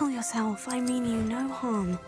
settle yourself. I mean you no harm.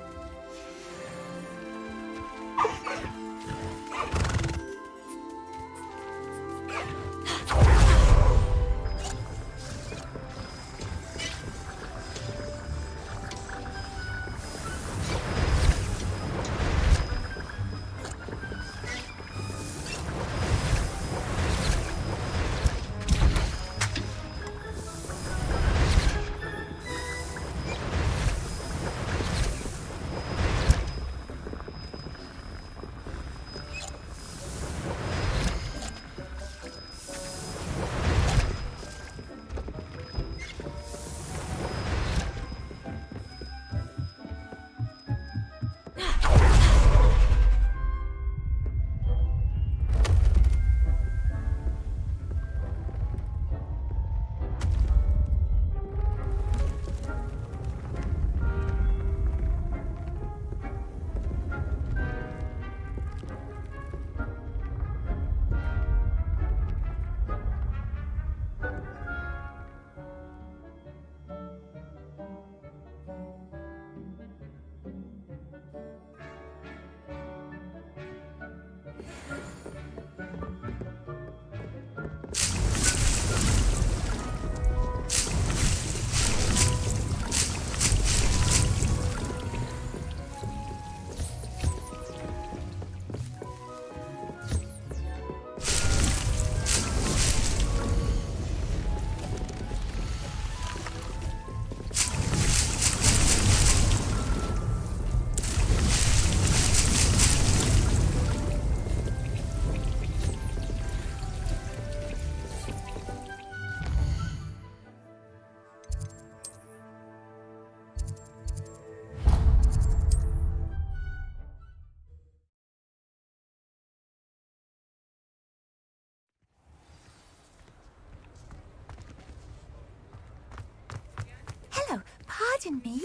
Hello, pardon me.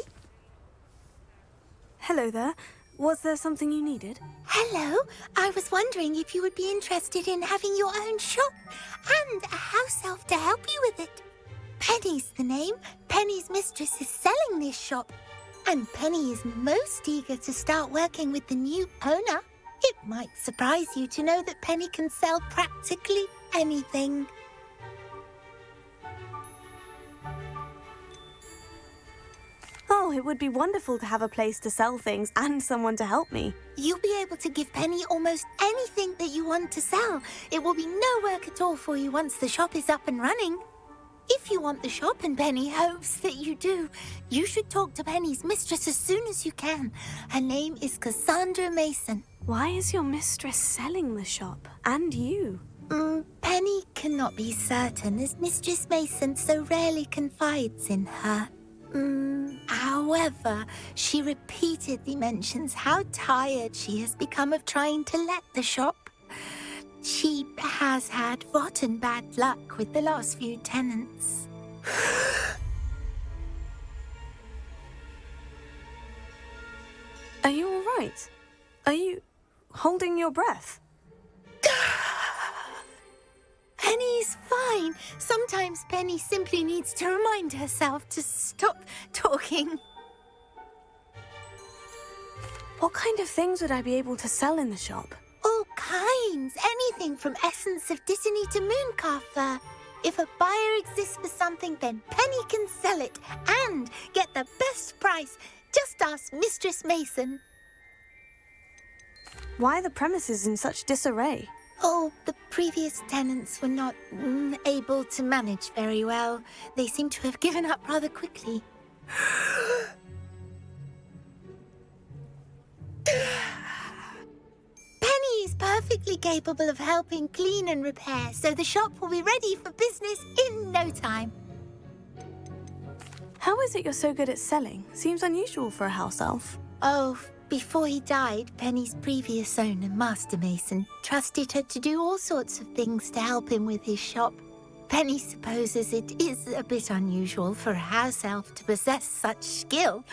Hello there. Was there something you needed? Hello, I was wondering if you would be interested in having your own shop and a house elf to help you with it. Penny's the name. Penny's mistress is selling this shop, and Penny is most eager to start working with the new owner. It might surprise you to know that Penny can sell practically anything. Oh, it would be wonderful to have a place to sell things and someone to help me. You'll be able to give Penny almost anything that you want to sell. It will be no work at all for you once the shop is up and running. If you want the shop, and Penny hopes that you do, you should talk to Penny's mistress as soon as you can. Her name is Cassandra Mason. Why is your mistress selling the shop? And you? Penny cannot be certain, as Mistress Mason so rarely confides in her. However, she repeatedly mentions how tired she has become of trying to let the shop. She has had rotten bad luck with the last few tenants. Are you all right? Are you holding your breath? Penny's fine. Sometimes Penny simply needs to remind herself to stop talking. What kind of things would I be able to sell in the shop? All kinds. Anything from essence of Disney to Mooncalf fur. If a buyer exists for something, then Penny can sell it and get the best price. Just ask Mistress Mason. Why are the premises in such disarray? Oh, the previous tenants were not able to manage very well. They seem to have given up rather quickly. Penny is perfectly capable of helping clean and repair, so the shop will be ready for business in no time. How is it you're so good at selling? Seems unusual for a house elf. Oh, before he died, Penny's previous owner, Master Mason, trusted her to do all sorts of things to help him with his shop. Penny supposes it is a bit unusual for a house elf to possess such skill,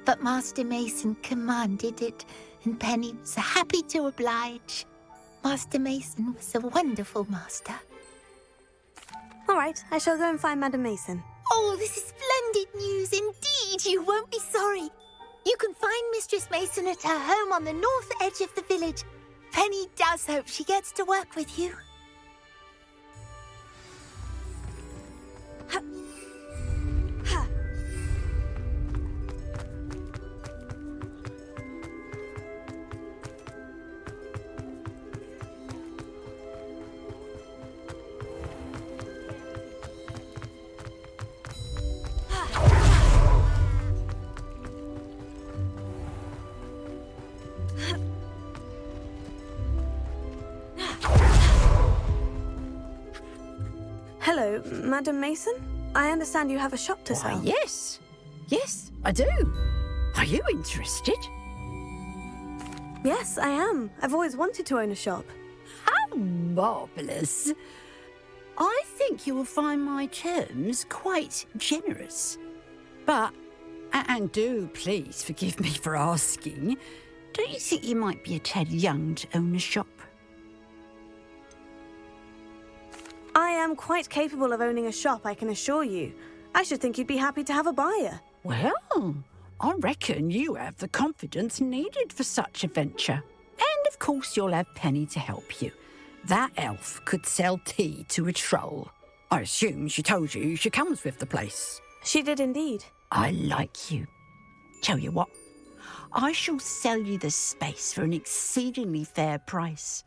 but Master Mason commanded it, and Penny was happy to oblige. Master Mason was a wonderful master. All right, I shall go and find Madam Mason. Oh, this is splendid news indeed! Indeed, you won't be sorry. You can find Mistress Mason at her home on the north edge of the village. Penny does hope she gets to work with you. Hello, Madam Mason. I understand you have a shop to sell. Yes. Yes, I do. Are you interested? Yes, I am. I've always wanted to own a shop. How marvellous. I think you will find my terms quite generous. But, and do please forgive me for asking, don't you think you might be a tad young to own a shop? I am quite capable of owning a shop, I can assure you. I should think you'd be happy to have a buyer. Well, I reckon you have the confidence needed for such a venture. And of course you'll have Penny to help you. That elf could sell tea to a troll. I assume she told you she comes with the place. She did indeed. I like you. Tell you what, I shall sell you the space for an exceedingly fair price.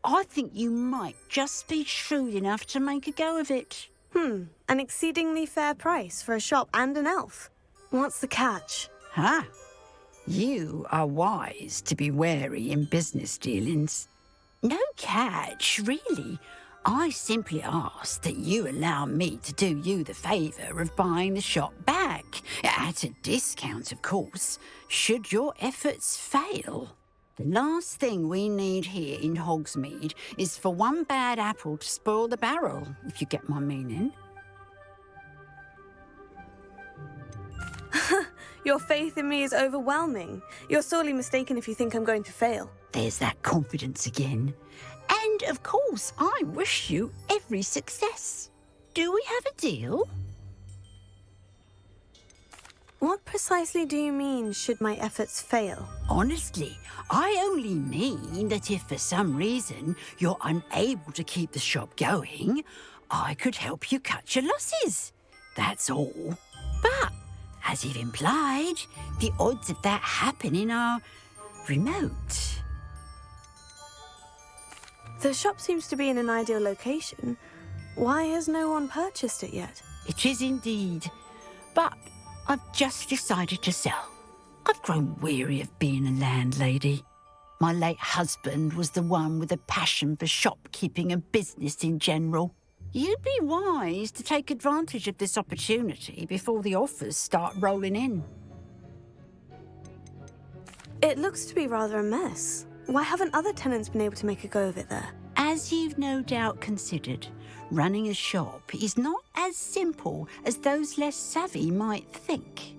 I think you might just be shrewd enough to make a go of it. An exceedingly fair price for a shop and an elf. What's the catch? Huh? You are wise to be wary in business dealings. No catch, really. I simply ask that you allow me to do you the favour of buying the shop back. At a discount, of course, should your efforts fail. The last thing we need here in Hogsmeade is for one bad apple to spoil the barrel, if you get my meaning. Your faith in me is overwhelming. You're sorely mistaken if you think I'm going to fail. There's that confidence again. And, of course, I wish you every success. Do we have a deal? What precisely do you mean, should my efforts fail? Honestly, I only mean that if for some reason you're unable to keep the shop going, I could help you cut your losses. That's all. But, as you've implied, the odds of that happening are remote. The shop seems to be in an ideal location. Why has no one purchased it yet? It is indeed. But I've just decided to sell. I've grown weary of being a landlady. My late husband was the one with a passion for shopkeeping and business in general. You'd be wise to take advantage of this opportunity before the offers start rolling in. It looks to be rather a mess. Why haven't other tenants been able to make a go of it there? As you've no doubt considered, running a shop is not as simple as those less savvy might think.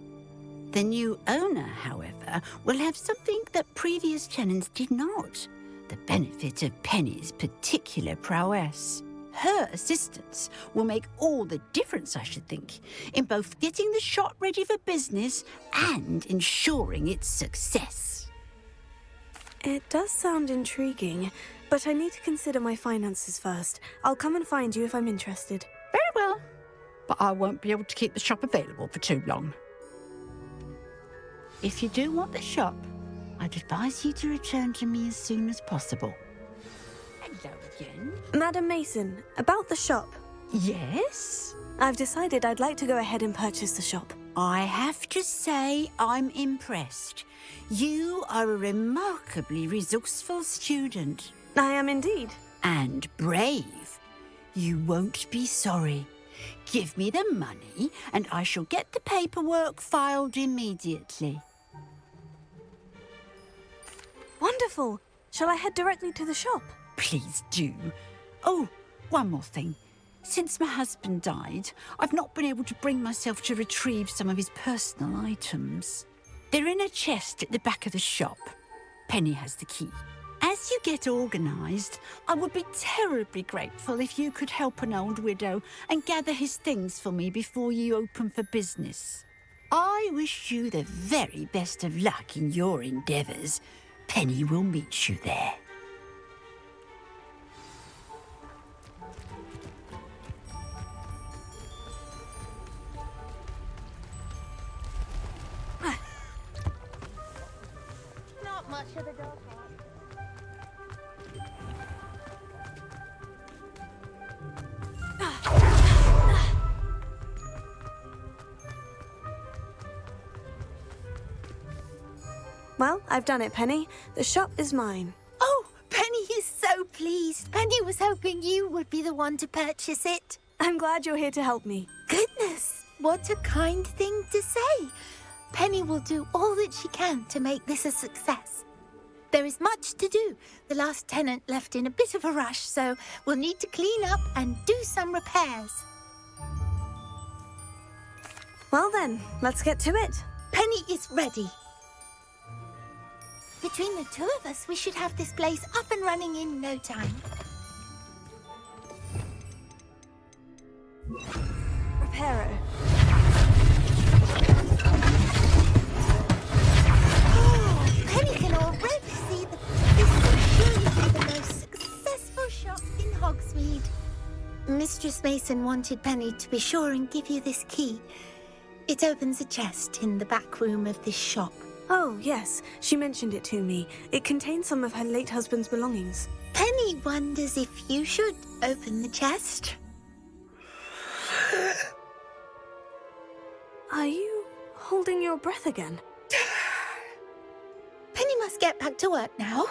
The new owner, however, will have something that previous tenants did not, the benefit of Penny's particular prowess. Her assistance will make all the difference, I should think, in both getting the shop ready for business and ensuring its success. It does sound intriguing, but I need to consider my finances first. I'll come and find you if I'm interested. Very well, but I won't be able to keep the shop available for too long. If you do want the shop, I'd advise you to return to me as soon as possible. Hello again. Madam Mason, about the shop. Yes? I've decided I'd like to go ahead and purchase the shop. I have to say I'm impressed. You are a remarkably resourceful student. I am indeed. And brave. You won't be sorry. Give me the money and I shall get the paperwork filed immediately. Wonderful. Shall I head directly to the shop? Please do. Oh, one more thing. Since my husband died, I've not been able to bring myself to retrieve some of his personal items. They're in a chest at the back of the shop. Penny has the key. As you get organised, I would be terribly grateful if you could help an old widow and gather his things for me before you open for business. I wish you the very best of luck in your endeavours. Penny will meet you there. Not much of a dog. Well, I've done it, Penny. The shop is mine. Oh, Penny is so pleased. Penny was hoping you would be the one to purchase it. I'm glad you're here to help me. Goodness, what a kind thing to say. Penny will do all that she can to make this a success. There is much to do. The last tenant left in a bit of a rush, so we'll need to clean up and do some repairs. Well then, let's get to it. Penny is ready. Between the two of us, we should have this place up and running in no time. Reparo. Penny can already see that this will surely be the most successful shop in Hogsmeade. Mistress Mason wanted Penny to be sure and give you this key. It opens a chest in the back room of this shop. Oh, yes. She mentioned it to me. It contains some of her late husband's belongings. Penny wonders if you should open the chest. Are you holding your breath again? Penny must get back to work now.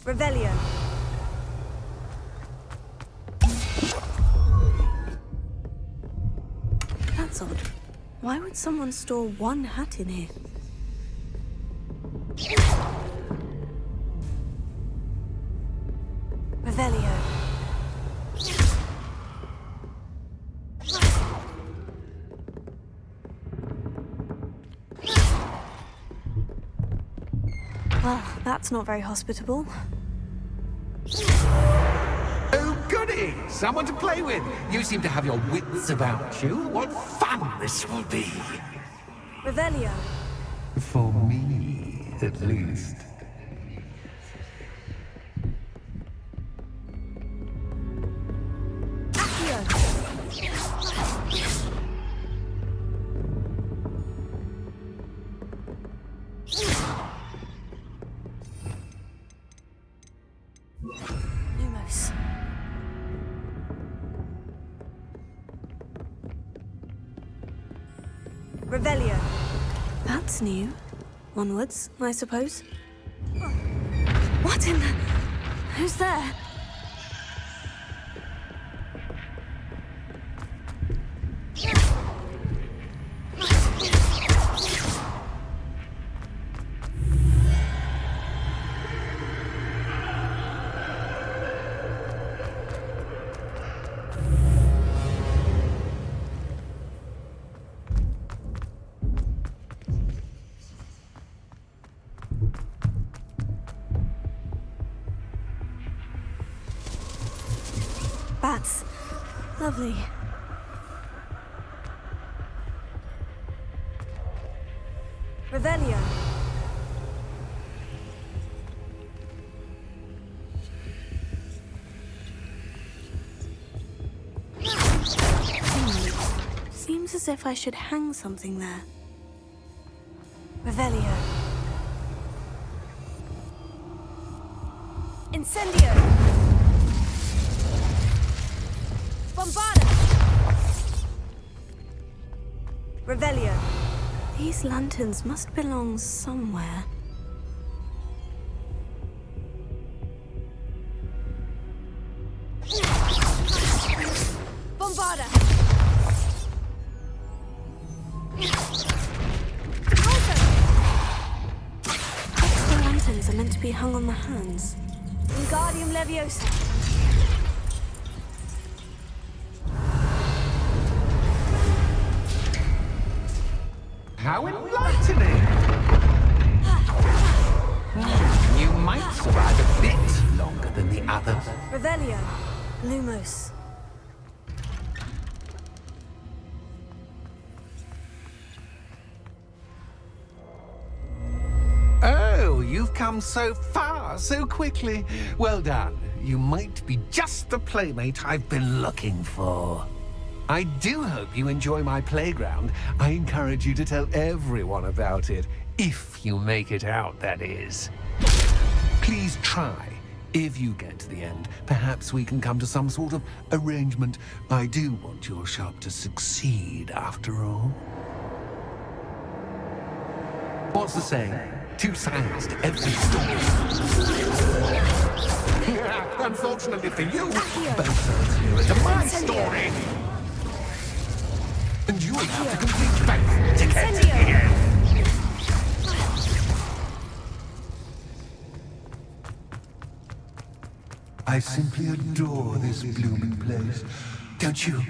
Revelio. That's odd. Why would someone store one hat in here? Revelio. Well, that's not very hospitable. Oh, goody! Someone to play with. You seem to have your wits about you. What fun this will be. Revelio. For me, at least. Lumos. Revelio. That's new. Onwards, I suppose. What in the... Who's there? Bats. Lovely. Revelio. Seems as if I should hang something there. Revelio. Incendio. Bombarda. Revelio. These lanterns must belong somewhere. Bombarda. Extra lanterns are meant to be hung on the hands. Wingardium Leviosa. How enlightening! You might survive a bit longer than the others. Revelio. Lumos. Oh, you've come so far, so quickly. Well done. You might be just the playmate I've been looking for. I do hope you enjoy my playground. I encourage you to tell everyone about it. If you make it out, that is. Please try. If you get to the end, perhaps we can come to some sort of arrangement. I do want your shop to succeed, after all. What's the saying? 2 sides to every story. Unfortunately for you, both sides here are to my story. And you will have to complete both to get to the end. I simply adore this blooming place, don't you?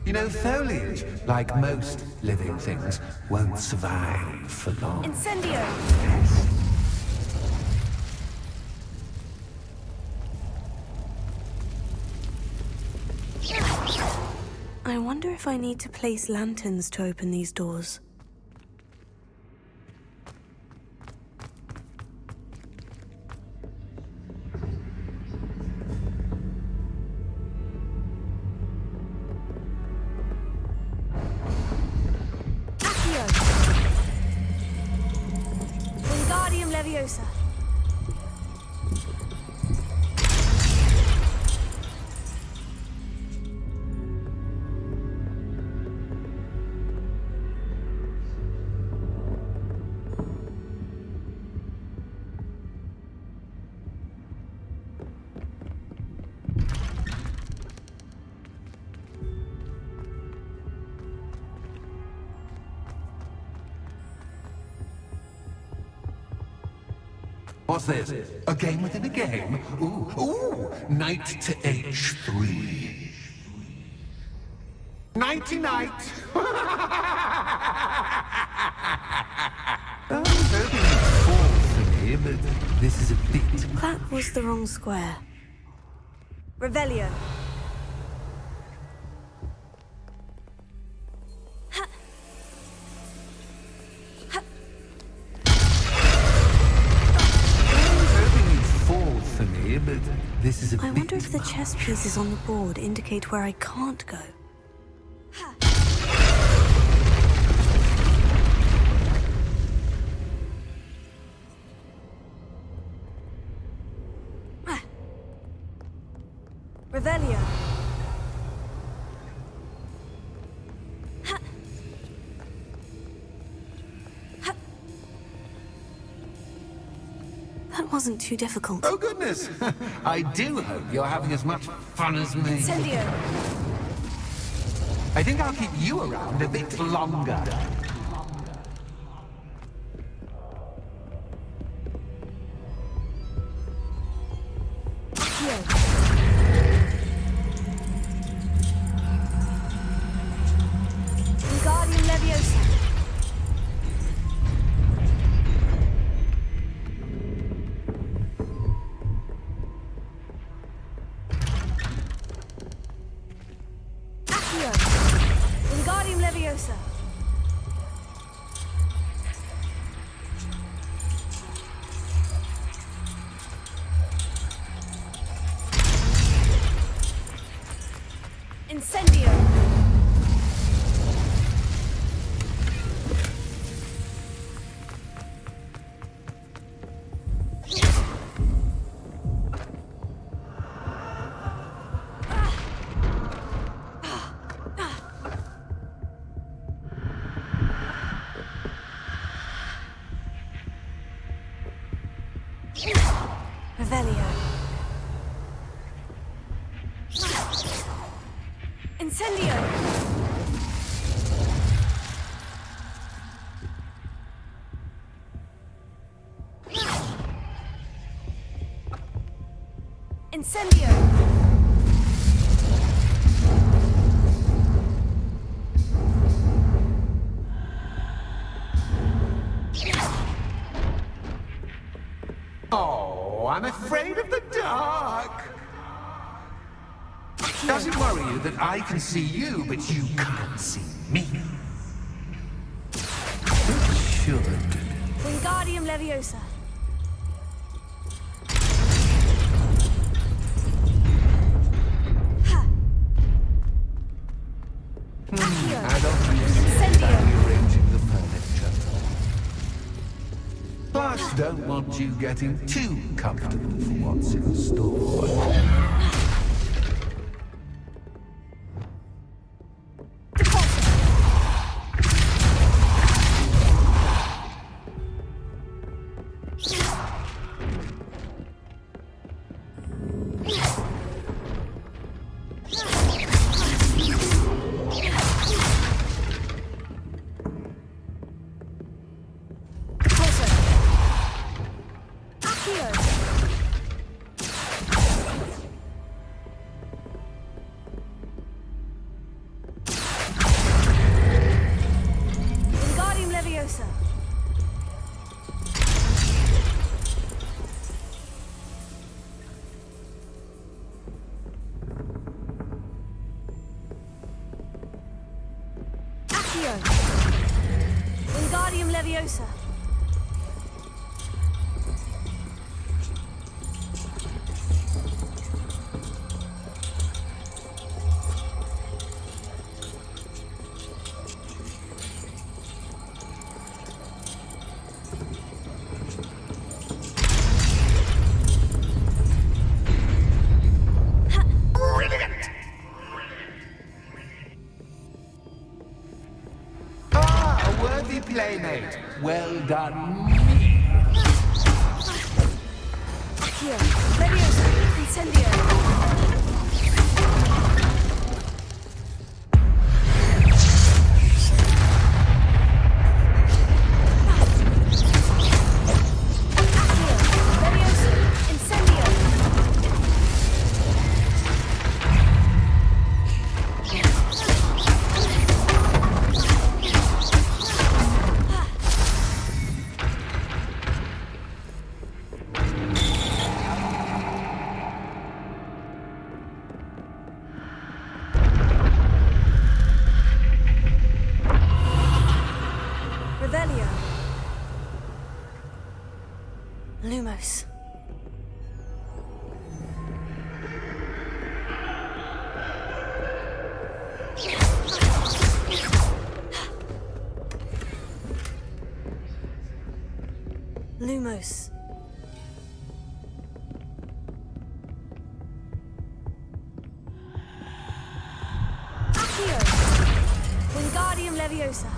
You know, foliage, like most living things, won't survive for long. Incendio. I wonder if I need to place lanterns to open these doors. Accio. Wingardium Leviosa. What's this? A game within a game? Ooh, knight to H3. Nighty-night! I'm hoping it's fall for me, but this is a bit... That was the wrong square. Revelio. But this is a I bit... wonder if the chess pieces on the board indicate where I can't go. Revelio. That wasn't too difficult. Oh, goodness! I do hope you're having as much fun as me. Incendio. I think I'll keep you around a bit longer. Wingardium Leviosa. Revelio. Incendio. Incendio. Oh, I'm afraid of the dark. Does it worry you that I can see you, but you can't see me? It should. Wingardium Leviosa. Ha! Accio. I don't think Incendio. rearranging the furniture. Plus, don't want you getting too comfortable for what's in store. Wingardium Leviosa. Accio. Wingardium Leviosa. Ah, a worthy playmate. Well done, me. Accio. Leviosa. Incendio. Accio. Leviosa. Incendio. Revelio. Lumos. Lumos. Accio. Wingardium Leviosa.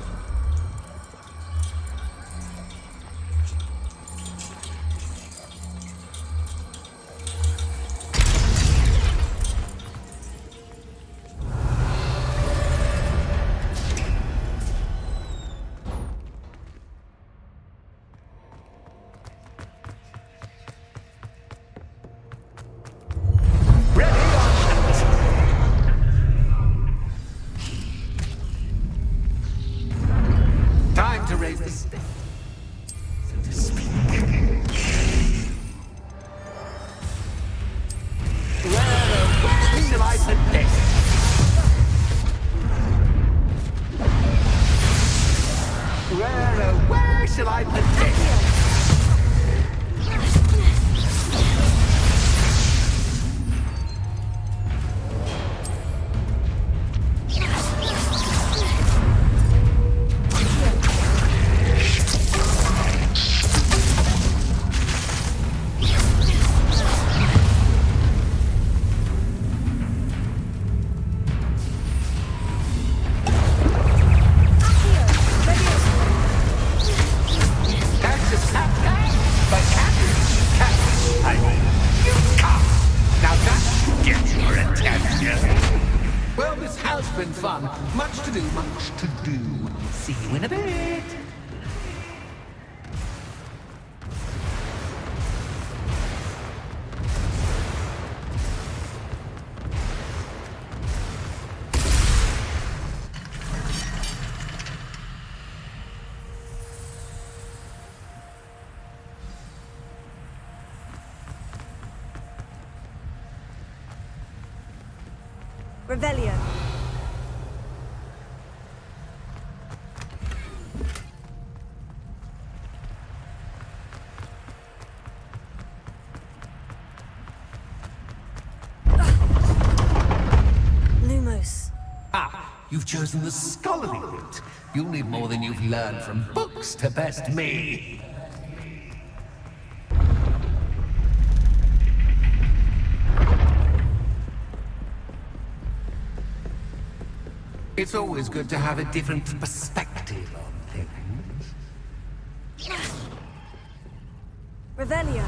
Time to raise the stakes, so to speak. Where shall I put this? Where shall I put this? That's a cat. But cat. get your attention. Well, this has been fun. Much to do, much to do. See you in a bit. Revelio. Lumos. Ah, you've chosen the scholarly route. You'll need more than you've learned from books to best me. It's always good to have a different perspective on things. Revelio.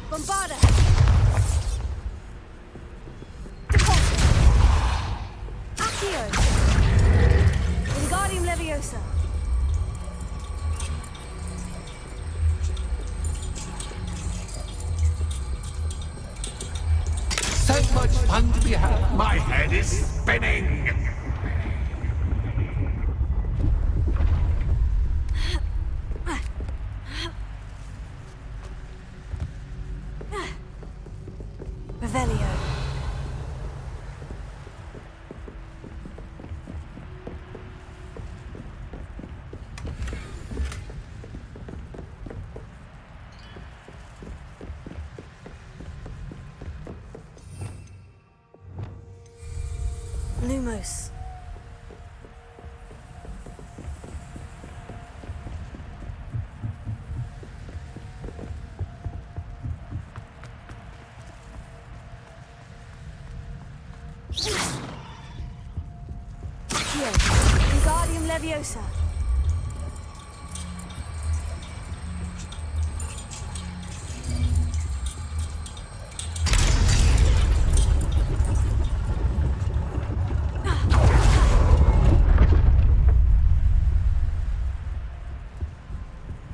Bombarda! Deposit! Accio! Wingardium Leviosa! So much fun to be had. My head is spinning. Revelio. Lumos. Accio. Wingardium Leviosa.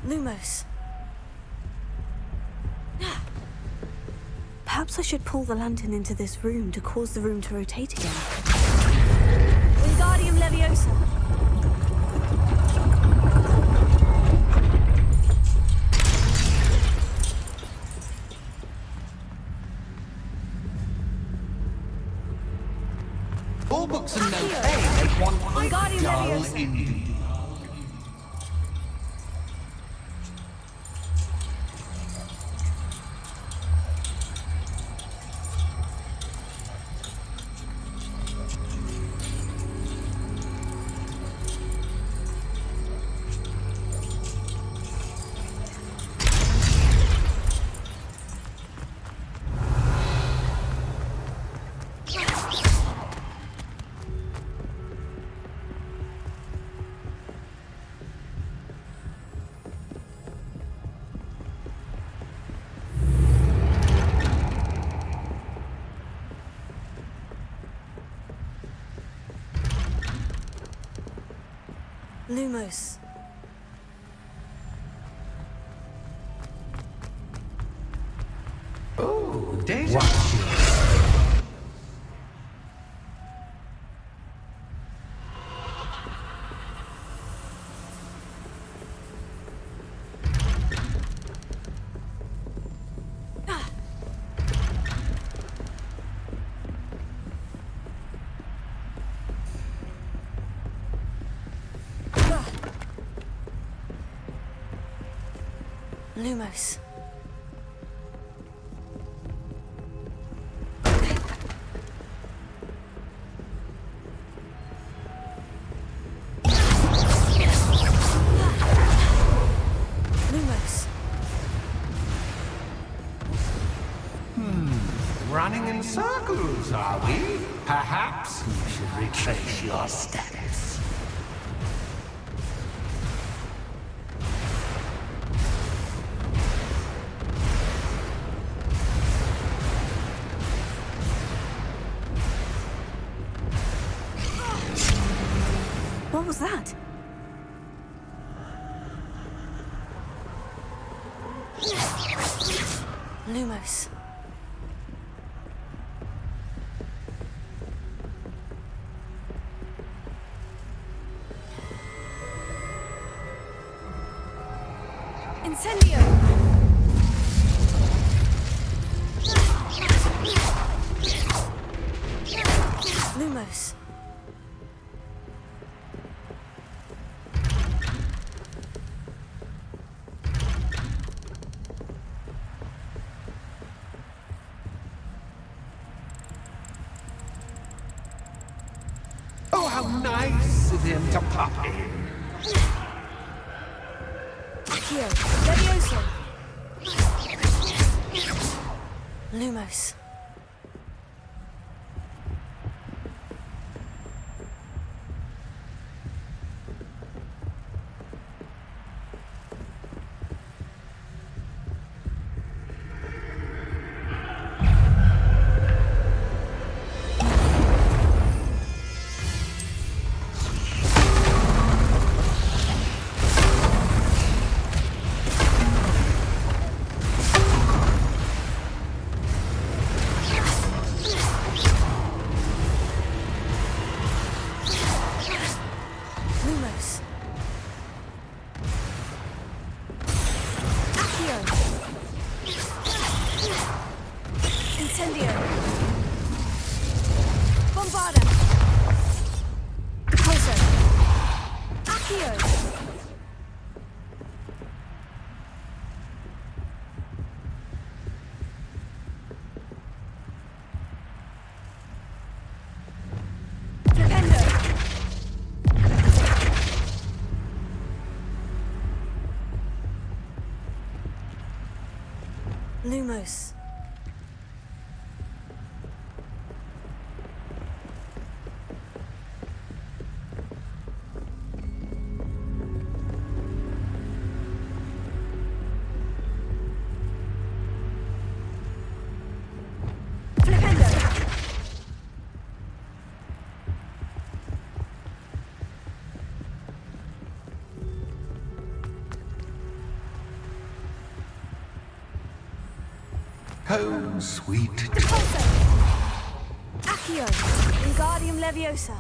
Lumos. Perhaps I should pull the lantern into this room to cause the room to rotate again. Wingardium Leviosa. All books and no pay make one quite Wingardium dull Leviosa. indeed. Lumos. Oh, deja. Lumos. running in circles, are we? Perhaps you should retrace your steps. What was that? Lumos. Incendio! Lumos. Oh, how nice of him to pop in. Accio. Levioso. Lumos. Lumos. Home, sweet. Repulso! Accio! Wingardium Leviosa!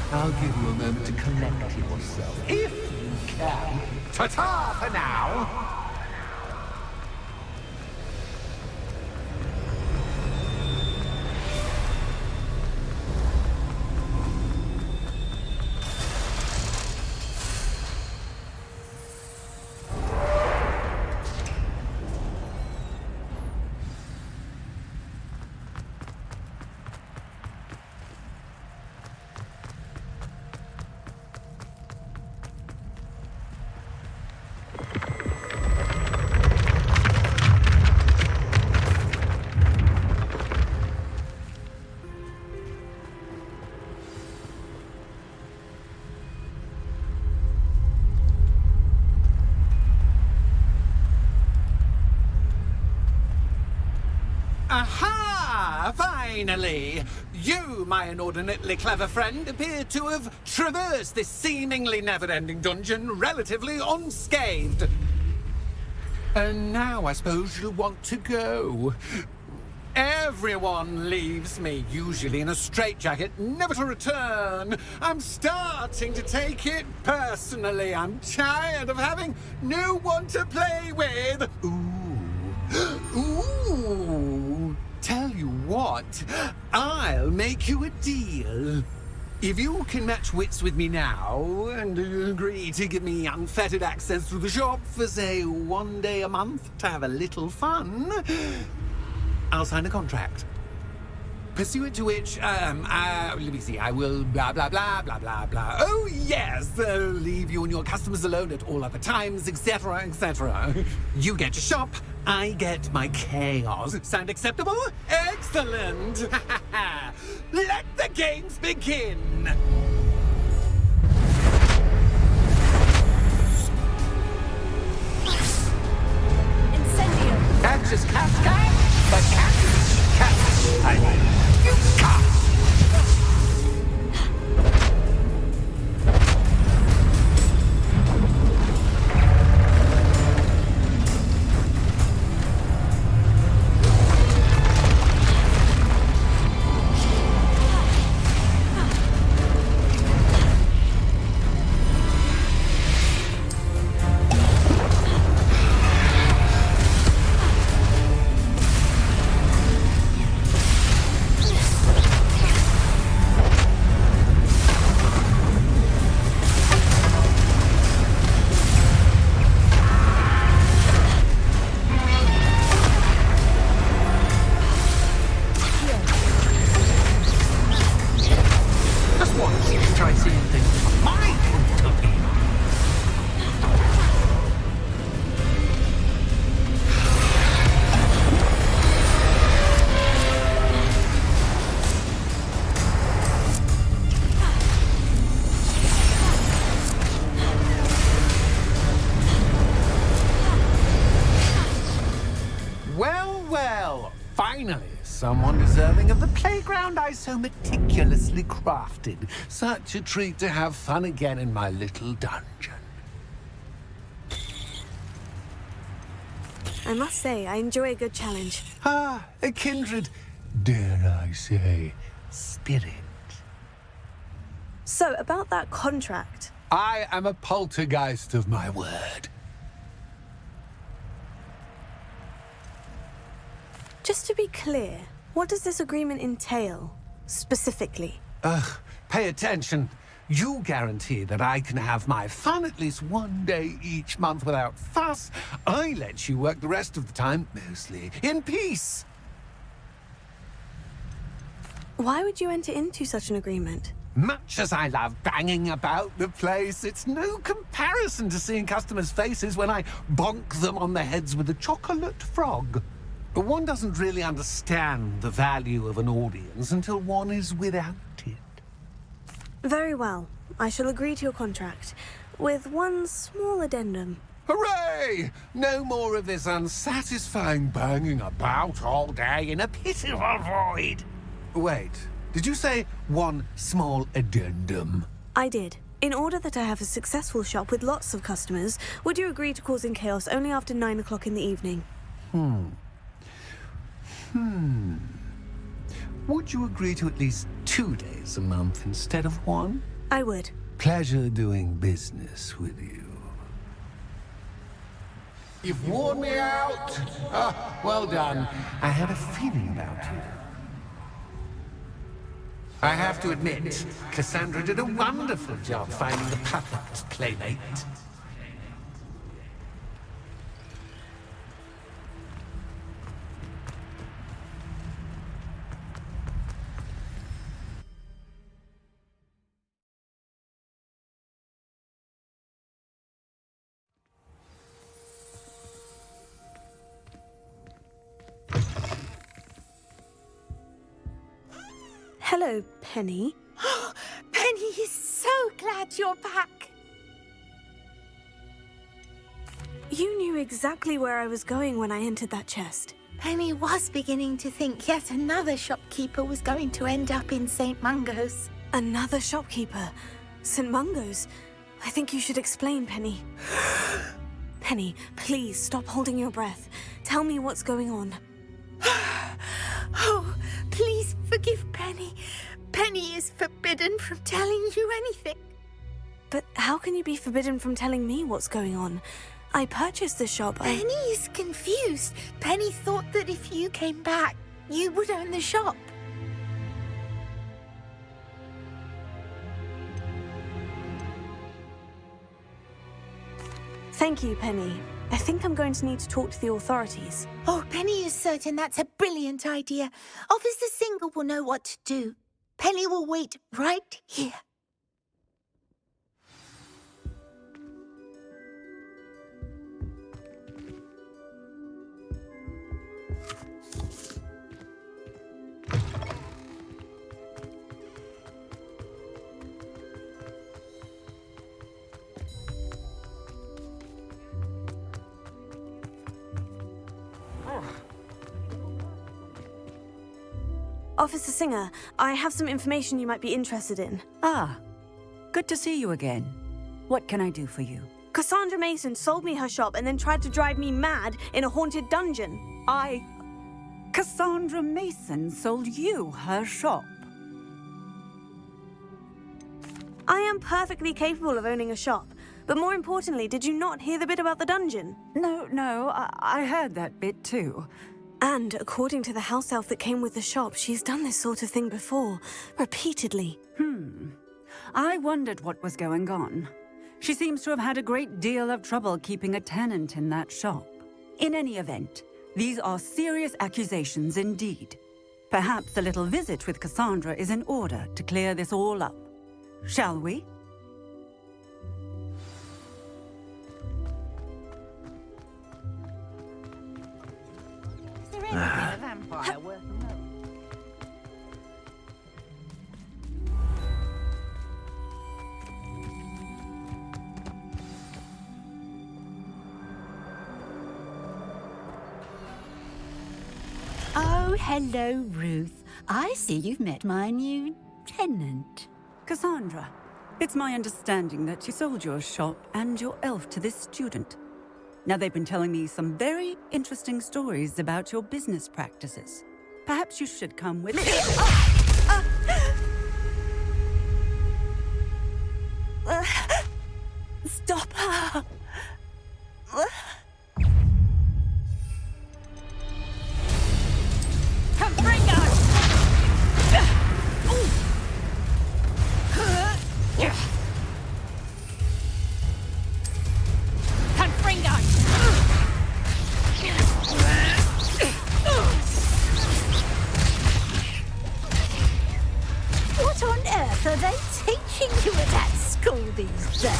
I'll give you a moment to collect yourself, if you can. Ta-ta for now! Aha! Finally! You, my inordinately clever friend, appear to have traversed this seemingly never-ending dungeon relatively unscathed. And now I suppose you'll want to go. Everyone leaves me, usually in a straitjacket, never to return. I'm starting to take it personally. I'm tired of having no one to play with. Ooh. Tell you what, I'll make you a deal. If you can match wits with me now and agree to give me unfettered access to the shop for, say, 1 day a month to have a little fun, I'll sign a contract. Pursuant to which, let me see, I will blah, blah, blah, blah, blah, blah. Oh, yes, leave you and your customers alone at all other times, etc., etc. You get your shop, I get my chaos. Sound acceptable? Excellent! Let the games begin! Incendio! Axis Cascade, but Cactus, I mean, you can't! Finally, someone deserving of the playground I so meticulously crafted. Such a treat to have fun again in my little dungeon. I must say, I enjoy a good challenge. A kindred, dare I say, spirit. So, about that contract. I am a poltergeist of my word. Just to be clear, what does this agreement entail, specifically? Pay attention. You guarantee that I can have my fun at least 1 day each month without fuss. I let you work the rest of the time, mostly in peace. Why would you enter into such an agreement? Much as I love banging about the place, it's no comparison to seeing customers' faces when I bonk them on the heads with a chocolate frog. One doesn't really understand the value of an audience until one is without it. Very well. I shall agree to your contract, with one small addendum. Hooray! No more of this unsatisfying banging about all day in a pitiful void. Wait, did you say one small addendum? I did. In order that I have a successful shop with lots of customers, would you agree to causing chaos only after 9 o'clock in the evening? Would you agree to at least 2 days a month instead of 1? I would. Pleasure doing business with you. You've worn me out. Well done. I had a feeling about you. I have to admit, Cassandra did a wonderful job finding the perfect playmate. Hello, Penny. Penny is so glad you're back. You knew exactly where I was going when I entered that chest. Penny was beginning to think yet another shopkeeper was going to end up in St. Mungo's. Another shopkeeper? St. Mungo's? I think you should explain, Penny. Penny, please stop holding your breath. Tell me what's going on. Oh, please forgive Penny. Penny is forbidden from telling you anything. But how can you be forbidden from telling me what's going on? I purchased the shop. Penny is confused. Penny thought that if you came back, you would own the shop. Thank you, Penny. I think I'm going to need to talk to the authorities. Oh, Penny is certain that's a brilliant idea. Officer Singer will know what to do. Penny will wait right here. Officer Singer, I have some information you might be interested in. Ah, good to see you again. What can I do for you? Cassandra Mason sold me her shop and then tried to drive me mad in a haunted dungeon. Cassandra Mason sold you her shop. I am perfectly capable of owning a shop. But more importantly, did you not hear the bit about the dungeon? No, I heard that bit too. And according to the house elf that came with the shop, she's done this sort of thing before, repeatedly. I wondered what was going on. She seems to have had a great deal of trouble keeping a tenant in that shop. In any event, these are serious accusations indeed. Perhaps a little visit with Cassandra is in order to clear this all up. Shall we? Is there anything a vampire worth knowing? Oh, hello, Ruth. I see you've met my new tenant. Cassandra, it's my understanding that you sold your shop and your elf to this student. Now, they've been telling me some very interesting stories about your business practices. Perhaps you should come with me. Stop her! What on earth are they teaching you at that school these days?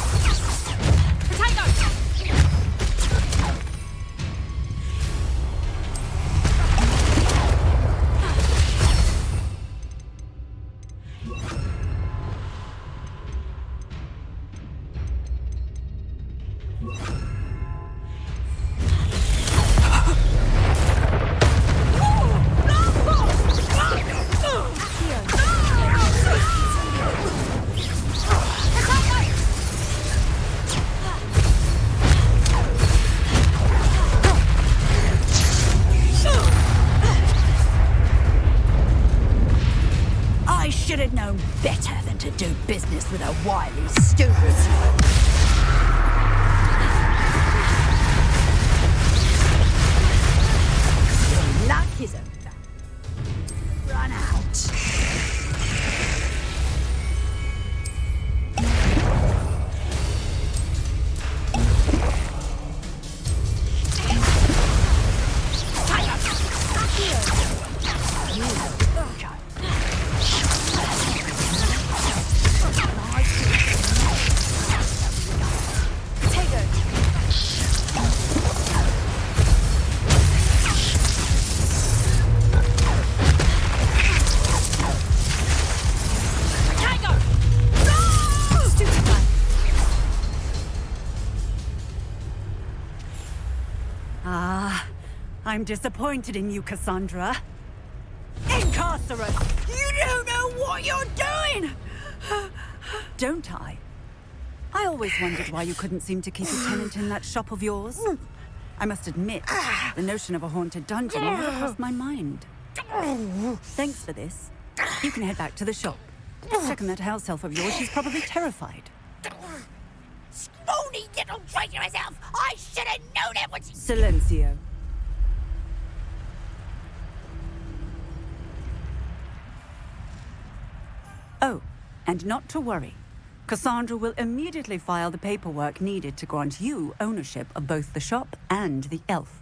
I should have known better than to do business with a wily student. Your luck is over. Run out. I'm disappointed in you, Cassandra. Incarcerate! You don't know what you're doing! Don't I? I always wondered why you couldn't seem to keep a tenant in that shop of yours. I must admit, the notion of a haunted dungeon never crossed my mind. Thanks for this. You can head back to the shop. Second that house elf of yours, she's probably terrified. Spoony little traitor herself! I should have known it when she... Silencio. Oh, and not to worry. Cassandra will immediately file the paperwork needed to grant you ownership of both the shop and the elf.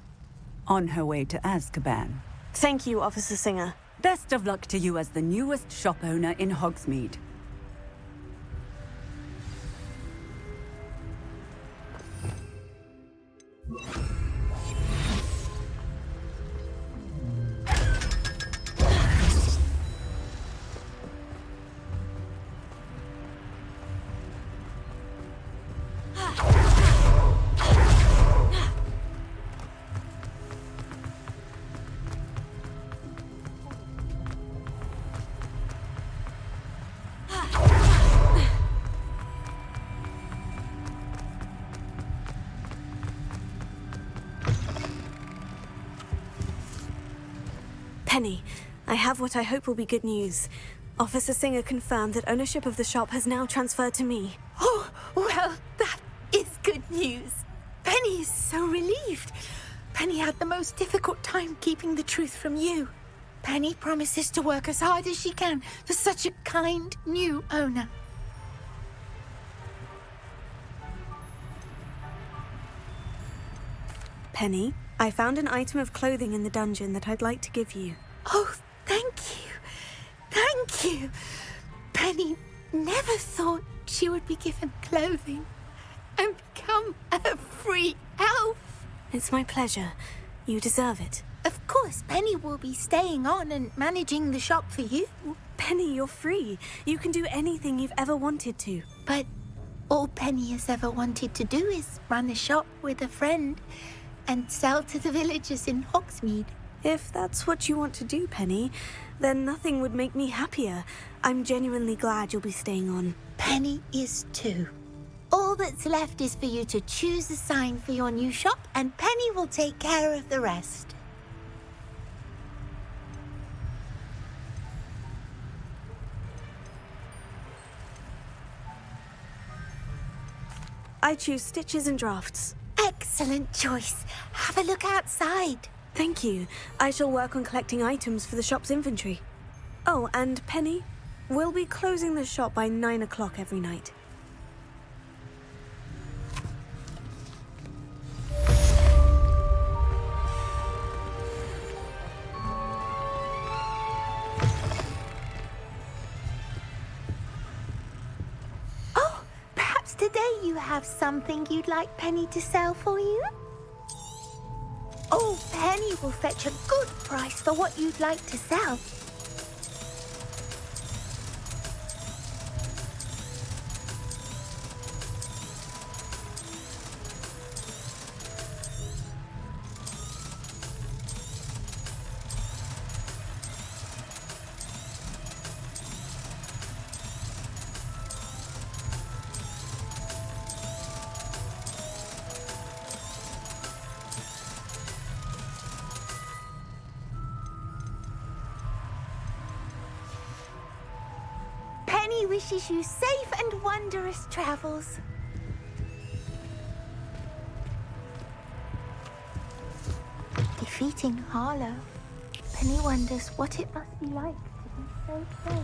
On her way to Azkaban. Thank you, Officer Singer. Best of luck to you as the newest shop owner in Hogsmeade. Penny, I have what I hope will be good news. Officer Singer confirmed that ownership of the shop has now transferred to me. Oh, well, that is good news. Penny is so relieved. Penny had the most difficult time keeping the truth from you. Penny promises to work as hard as she can for such a kind new owner. Penny, I found an item of clothing in the dungeon that I'd like to give you. Oh, thank you. Thank you. Penny never thought she would be given clothing and become a free elf. It's my pleasure. You deserve it. Of course, Penny will be staying on and managing the shop for you. Penny, you're free. You can do anything you've ever wanted to. But all Penny has ever wanted to do is run a shop with a friend and sell to the villagers in Hogsmeade. If that's what you want to do, Penny, then nothing would make me happier. I'm genuinely glad you'll be staying on. Penny is too. All that's left is for you to choose a sign for your new shop, and Penny will take care of the rest. I choose stitches and drafts. Excellent choice. Have a look outside. Thank you. I shall work on collecting items for the shop's inventory. Oh, and Penny, we'll be closing the shop by 9 o'clock every night. Oh, perhaps today you have something you'd like Penny to sell for you? Oh, Penny will fetch a good price for what you'd like to sell. Penny wishes you safe and wondrous travels. Defeating Harlow, Penny wonders what it must be like to be so brave.